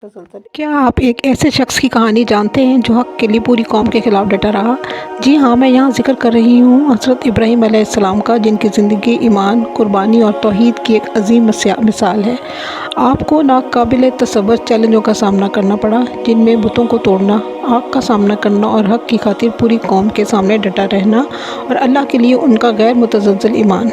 کیا آپ ایک ایسے شخص کی کہانی جانتے ہیں جو حق کے لیے پوری قوم کے خلاف ڈٹا رہا؟ جی ہاں، میں یہاں ذکر کر رہی ہوں حضرت ابراہیم علیہ السلام کا، جن کی زندگی ایمان، قربانی اور توحید کی ایک عظیم مثال ہے۔ آپ کو ناقابل تصور چیلنجوں کا سامنا کرنا پڑا، جن میں بتوں کو توڑنا، آگ کا سامنا کرنا اور حق کی خاطر پوری قوم کے سامنے ڈٹا رہنا، اور اللہ کے لیے ان کا غیر متزلزل ایمان۔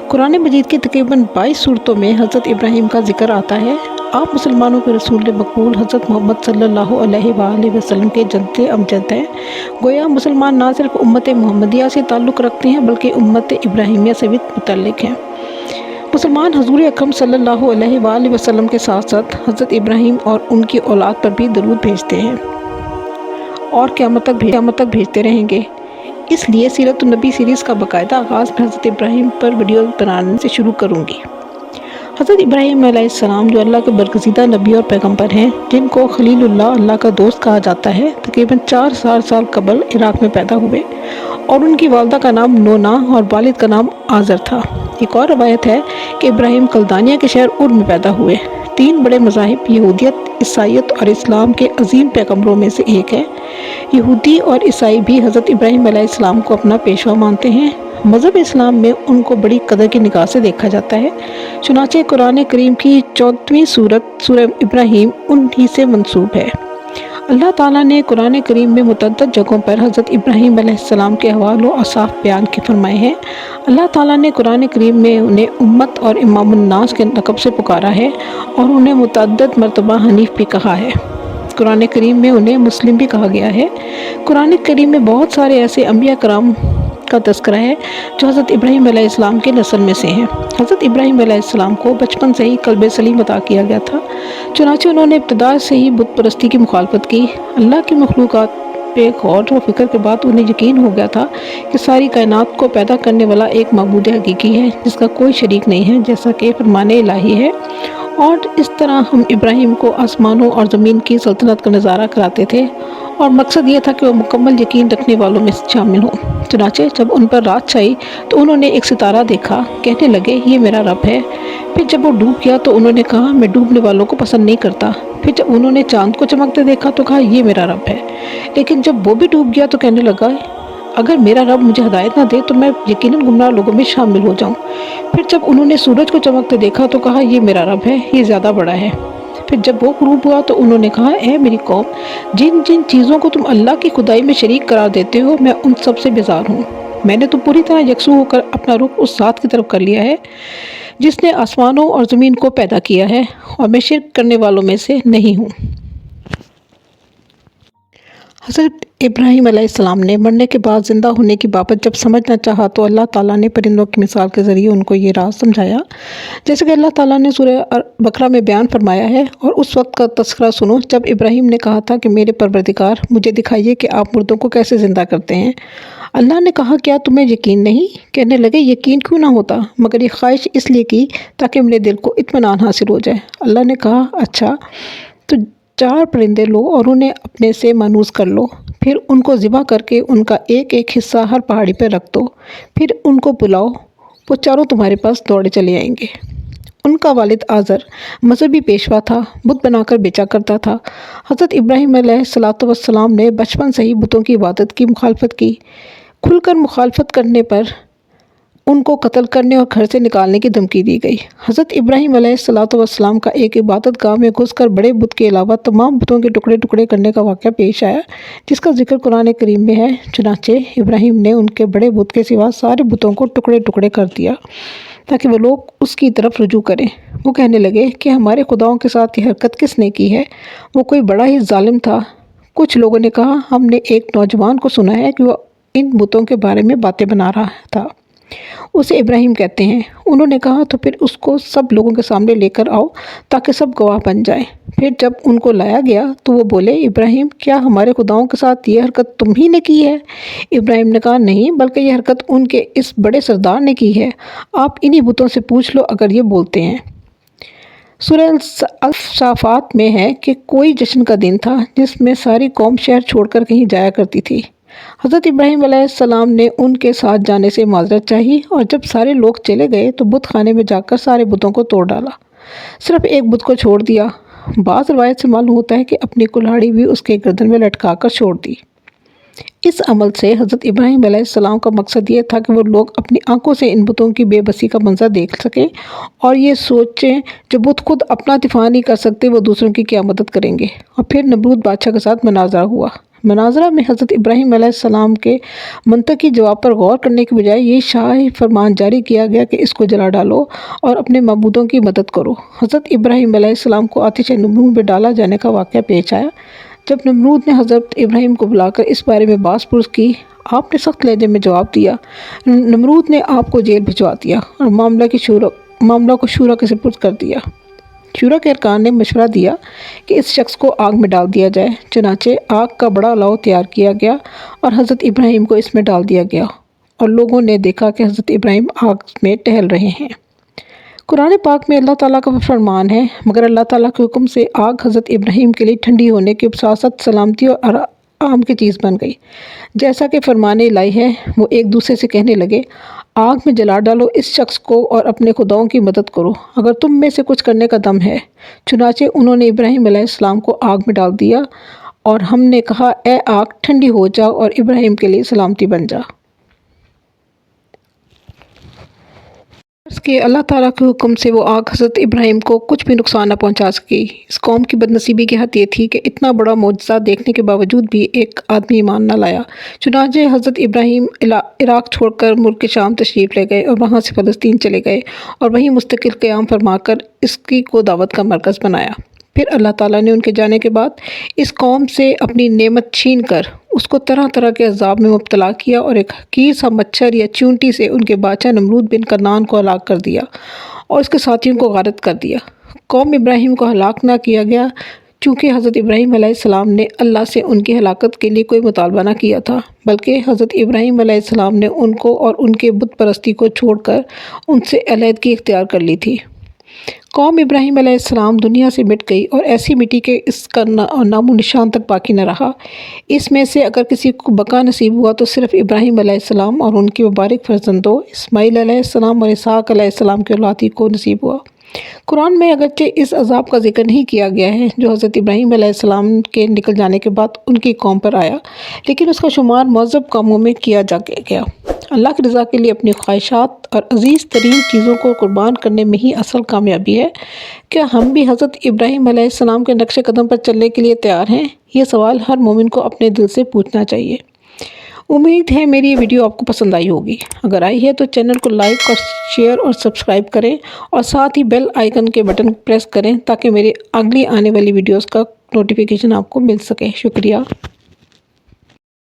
قرآن مجید کی تقریباً 22 صورتوں میں حضرت ابراہیم کا ذکر آتا ہے۔ آپ مسلمانوں کے رسول مقبول حضرت محمد صلی اللہ علیہ وآلہ وسلم کے جد امجد ہیں۔ گویا مسلمان نہ صرف امت محمدیہ سے تعلق رکھتے ہیں بلکہ امت ابراہیمیہ سے بھی متعلق ہیں۔ مسلمان حضور اکرم صلی اللہ علیہ وآلہ وسلم کے ساتھ ساتھ حضرت ابراہیم اور ان کی اولاد پر بھی درود بھیجتے ہیں اور قیامت تک بھیجتے رہیں گے۔ اس لیے سیرت النبی سیریز کا باقاعدہ آغاز میں حضرت ابراہیم پر ویڈیو بنانے سے شروع کروں گی۔ حضرت ابراہیم علیہ السلام جو اللہ کے برگزیدہ نبی اور پیغمبر ہیں، جن کو خلیل اللہ، اللہ کا دوست کہا جاتا ہے، تقریباً 4,000 سال قبل عراق میں پیدا ہوئے، اور ان کی والدہ کا نام نونا اور والد کا نام آزر تھا۔ ایک اور روایت ہے کہ ابراہیم کلدانیہ کے شہر ار میں پیدا ہوئے۔ 3 بڑے مذاہب یہودیت، عیسائیت اور اسلام کے عظیم پیغمبروں میں سے ایک ہے۔ یہودی اور عیسائی بھی حضرت ابراہیم علیہ السلام کو اپنا پیشوا مانتے ہیں۔ مذہب اسلام میں ان کو بڑی قدر کی نگاہ سے دیکھا جاتا ہے۔ چنانچہ قرآن کریم کی 14ویں سورت سورہ ابراہیم انہی سے منسوب ہے۔ اللہ تعالیٰ نے قرآن کریم میں متعدد جگہوں پر حضرت ابراہیم علیہ السلام کے احوال و اوصاف بیان فرمائے ہیں۔ اللہ تعالیٰ نے قرآن کریم میں انہیں امت اور امام الناس کے لقب سے پکارا ہے، اور انہیں متعدد مرتبہ حنیف بھی کہا ہے۔ قرآن کریم میں انہیں مسلم بھی کہا گیا ہے۔ قرآن کریم میں بہت سارے ایسے انبیاء کرام کا تذکرہ ہے جو حضرت ابراہیم علیہ السلام کے نسل میں سے ہیں۔ حضرت ابراہیم علیہ السلام کو بچپن سے ہی قلب سلیم عطا کیا گیا تھا، چنانچہ انہوں نے ابتدا سے ہی بت پرستی کی مخالفت کی۔ اللہ کی مخلوقات پہ غور و فکر کے بعد انہیں یقین ہو گیا تھا کہ ساری کائنات کو پیدا کرنے والا ایک معبود حقیقی ہے جس کا کوئی شریک نہیں ہے، جیسا کہ فرمان الہی ہے، اور اس طرح ہم ابراہیم کو آسمانوں اور زمین کی سلطنت کا نظارہ کراتے تھے، اور مقصد یہ تھا کہ وہ مکمل یقین رکھنے والوں میں شامل ہوں۔ چنانچہ جب ان پر رات چھائی تو انہوں نے ایک ستارہ دیکھا، کہنے لگے یہ میرا رب ہے۔ پھر جب وہ ڈوب گیا تو انہوں نے کہا میں ڈوبنے والوں کو پسند نہیں کرتا۔ پھر جب انہوں نے چاند کو چمکتے دیکھا تو کہا یہ میرا رب ہے۔ لیکن جب وہ بھی ڈوب گیا تو کہنے لگا اگر میرا رب مجھے ہدایت نہ دے تو میں یقیناً گمراہ لوگوں میں شامل ہو جاؤں۔ پھر جب انہوں نے سورج کو چمکتے دیکھا تو کہا یہ میرا رب ہے، یہ زیادہ بڑا ہے۔ پھر جب وہ غروب ہوا تو انہوں نے کہا اے میری قوم، جن جن چیزوں کو تم اللہ کی خدائی میں شریک قرار دیتے ہو میں ان سب سے بیزار ہوں۔ میں نے تو پوری طرح یکسو ہو کر اپنا رخ اس ذات کی طرف کر لیا ہے جس نے آسمانوں اور زمین کو پیدا کیا ہے، اور میں شرک کرنے والوں میں سے نہیں ہوں۔ حضرت ابراہیم علیہ السلام نے مرنے کے بعد زندہ ہونے کی بابت جب سمجھنا چاہا تو اللہ تعالیٰ نے پرندوں کی مثال کے ذریعے ان کو یہ راز سمجھایا، جیسے کہ اللہ تعالیٰ نے سورہ بقرہ میں بیان فرمایا ہے۔ اور اس وقت کا تذکرہ سنو جب ابراہیم نے کہا تھا کہ میرے پروردگار مجھے دکھائیے کہ آپ مردوں کو کیسے زندہ کرتے ہیں۔ اللہ نے کہا کیا تمہیں یقین نہیں؟ کہنے لگے یقین کیوں نہ ہوتا، مگر یہ خواہش اس لیے کی تاکہ میرے دل کو اطمینان حاصل ہو جائے۔ اللہ نے کہا اچھا تو 4 پرندے لو اور انہیں اپنے سے مانوس کر لو، پھر ان کو ذبح کر کے ان کا ایک ایک حصہ ہر پہاڑی پر رکھ دو، پھر ان کو بلاؤ، وہ چاروں تمہارے پاس دوڑے چلے آئیں گے۔ ان کا والد آزر مذہبی پیشوا تھا، بت بنا کر بیچا کرتا تھا۔ حضرت ابراہیم علیہ السلام نے بچپن سے ہی بتوں کی عبادت کی مخالفت کی۔ کھل کر مخالفت کرنے پر ان کو قتل کرنے اور گھر سے نکالنے کی دھمکی دی گئی۔ حضرت ابراہیم علیہ السلام کا ایک عبادت گاہ میں گھس کر بڑے بت کے علاوہ تمام بتوں کے ٹکڑے ٹکڑے کرنے کا واقعہ پیش آیا، جس کا ذکر قرآن کریم میں ہے۔ چنانچہ ابراہیم نے ان کے بڑے بت کے سوا سارے بتوں کو ٹکڑے ٹکڑے کر دیا تاکہ وہ لوگ اس کی طرف رجوع کریں۔ وہ کہنے لگے کہ ہمارے خداؤں کے ساتھ یہ حرکت کس نے کی ہے، وہ کوئی بڑا ہی ظالم تھا۔ کچھ لوگوں نے کہا ہم نے ایک نوجوان کو سنا ہے کہ وہ ان بتوں کے بارے میں باتیں بنا رہا تھا، اسے ابراہیم کہتے ہیں۔ انہوں نے کہا تو پھر اس کو سب لوگوں کے سامنے لے کر آؤ تاکہ سب گواہ بن جائیں۔ پھر جب ان کو لایا گیا تو وہ بولے ابراہیم کیا ہمارے خداؤں کے ساتھ یہ حرکت تم ہی نے کی ہے؟ ابراہیم نے کہا نہیں، بلکہ یہ حرکت ان کے اس بڑے سردار نے کی ہے، آپ انہی بتوں سے پوچھ لو اگر یہ بولتے ہیں۔ سورہ الصافات میں ہے کہ کوئی جشن کا دن تھا جس میں ساری قوم شہر چھوڑ کر کہیں جایا کرتی تھی۔ حضرت ابراہیم علیہ السلام نے ان کے ساتھ جانے سے معذرت چاہی، اور جب سارے لوگ چلے گئے تو بت خانے میں جا کر سارے بتوں کو توڑ ڈالا، صرف ایک بت کو چھوڑ دیا۔ بعض روایت سے معلوم ہوتا ہے کہ اپنی کلہاڑی بھی اس کے گردن میں لٹکا کر چھوڑ دی۔ اس عمل سے حضرت ابراہیم علیہ السلام کا مقصد یہ تھا کہ وہ لوگ اپنی آنکھوں سے ان بتوں کی بے بسی کا منظر دیکھ سکیں اور یہ سوچیں جو بت خود اپنا دفاع نہیں کر سکتے وہ دوسروں کی کیا مدد کریں گے۔ اور پھر نمرود بادشاہ کے ساتھ مناظرہ ہوا۔ مناظرہ میں حضرت ابراہیم علیہ السلام کے منطقی جواب پر غور کرنے کے بجائے یہ شاہی فرمان جاری کیا گیا کہ اس کو جلا ڈالو اور اپنے معبودوں کی مدد کرو۔ حضرت ابراہیم علیہ السلام کو آتش نمرود میں ڈالا جانے کا واقعہ پیش آیا۔ جب نمرود نے حضرت ابراہیم کو بلا کر اس بارے میں بحث پرس کی، آپ نے سخت لہجے میں جواب دیا۔ نمرود نے آپ کو جیل بھجوا دیا اور معاملہ کو شورا کے سپرد کر دیا۔ شورا کے ارکان نے مشورہ دیا کہ اس شخص کو آگ میں ڈال دیا جائے۔ چنانچہ آگ کا بڑا لو تیار کیا گیا اور حضرت ابراہیم کو اس میں ڈال دیا گیا اور لوگوں نے دیکھا کہ حضرت ابراہیم آگ میں ٹہل رہے ہیں۔ قرآن پاک میں اللہ تعالیٰ کا فرمان ہے، مگر اللہ تعالیٰ کے حکم سے آگ حضرت ابراہیم کے لیے ٹھنڈی ہونے کے ساتھ ساتھ سلامتی اور آرام کی چیز بن گئی۔ جیسا کہ فرمان الہی ہے، وہ ایک دوسرے سے کہنے لگے، آگ میں جلا ڈالو اس شخص کو اور اپنے خداؤں کی مدد کرو اگر تم میں سے کچھ کرنے کا دم ہے۔ چنانچہ انہوں نے ابراہیم علیہ السلام کو آگ میں ڈال دیا اور ہم نے کہا، اے آگ ٹھنڈی ہو جا اور ابراہیم کے لیے سلامتی بن جا۔ کہ اللہ تعالیٰ کے حکم سے وہ آگ حضرت ابراہیم کو کچھ بھی نقصان نہ پہنچا سکی۔ اس قوم کی بدنصیبی کی حد یہ تھی کہ اتنا بڑا معجزہ دیکھنے کے باوجود بھی ایک آدمی ایمان نہ لایا۔ چنانچہ حضرت ابراہیم عراق چھوڑ کر ملک شام تشریف لے گئے اور وہاں سے فلسطین چلے گئے اور وہیں مستقل قیام فرما کر اس کو دعوت کا مرکز بنایا۔ پھر اللہ تعالیٰ نے ان کے جانے کے بعد اس قوم سے اپنی نعمت چھین کر اس کو طرح طرح کے عذاب میں مبتلا کیا اور ایک حقیر سا مچھر یا چیونٹی سے ان کے بادشاہ نمرود بن کنعان کو ہلاک کر دیا اور اس کے ساتھیوں کو غارت کر دیا۔ قوم ابراہیم کو ہلاک نہ کیا گیا چونکہ حضرت ابراہیم علیہ السلام نے اللہ سے ان کی ہلاکت کے لیے کوئی مطالبہ نہ کیا تھا، بلکہ حضرت ابراہیم علیہ السلام نے ان کو اور ان کے بت پرستی کو چھوڑ کر ان سے علیحدگی اختیار کر لی تھی۔ قوم ابراہیم علیہ السلام دنیا سے مٹ گئی اور ایسی مٹی کہ اس کا نام و نشان تک باقی نہ رہا۔ اس میں سے اگر کسی کو بقا نصیب ہوا تو صرف ابراہیم علیہ السلام اور ان کے مبارک فرزندوں اسماعیل علیہ السلام اور اسحاق علیہ السلام کے اولاد ہی کو نصیب ہوا۔ قرآن میں اگرچہ اس عذاب کا ذکر نہیں کیا گیا ہے جو حضرت ابراہیم علیہ السلام کے نکل جانے کے بعد ان کی قوم پر آیا، لیکن اس کا شمار مہذب کاموں میں کیا گیا۔ اللہ کی رضا کے لیے اپنی خواہشات اور عزیز ترین چیزوں کو قربان کرنے میں ہی اصل کامیابی ہے۔ کیا ہم بھی حضرت ابراہیم علیہ السلام کے نقش قدم پر چلنے کے لیے تیار ہیں؟ یہ سوال ہر مومن کو اپنے دل سے پوچھنا چاہیے۔ امید ہے میری یہ ویڈیو آپ کو پسند آئی ہوگی۔ اگر آئی ہے تو چینل کو لائک اور شیئر اور سبسکرائب کریں اور ساتھ ہی بیل آئیکن کے بٹن پریس کریں تاکہ میری اگلی آنے والی ویڈیوز کا نوٹیفیکیشن آپ کو مل سکے۔ شکریہ۔